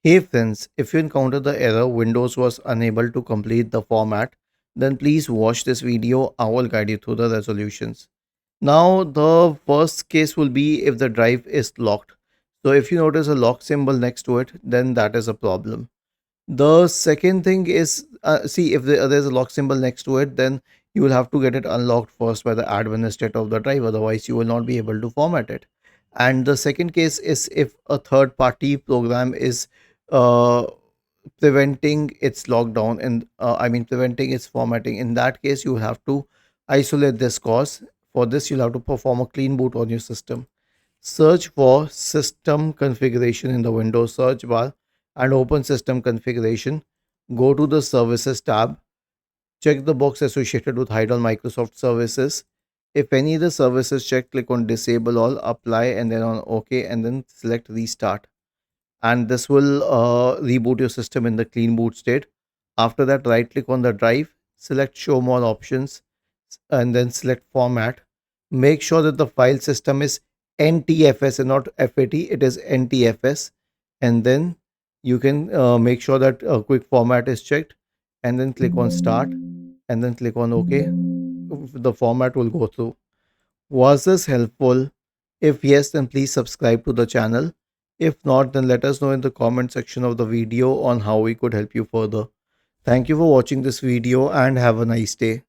Hey friends, if you encounter the error Windows was unable to complete the format, then please watch this video. I will guide you through the resolutions. Now, the first case will be if the drive is locked. So, if you notice a lock symbol next to it, then that is a problem. The second thing is, see, if there's a lock symbol next to it, then you will have to get it unlocked first by the administrator of the drive. Otherwise, you will not be able to format it. And the second case is if a third party program is uh, preventing its lockdown and preventing its formatting. In that case, you have to isolate this cause. For this, you'll have to perform a clean boot on your system. Search for system configuration in the Windows search bar and open system configuration. Go to the services tab. Check the box associated with hide all Microsoft services. If any of the services check, click on disable all, apply, and then on OK, and then select restart. And this will reboot your system in the clean boot state. After that, right click on the drive, select show more options, and then select format. Make sure that the file system is NTFS and not FAT, it is NTFS. And then you can make sure that quick format is checked, and then click on start, and then click on OK. The format will go through. Was this helpful? If yes, then please subscribe to the channel. If not, then let us know in the comment section of the video on how we could help you further. Thank you for watching this video and have a nice day.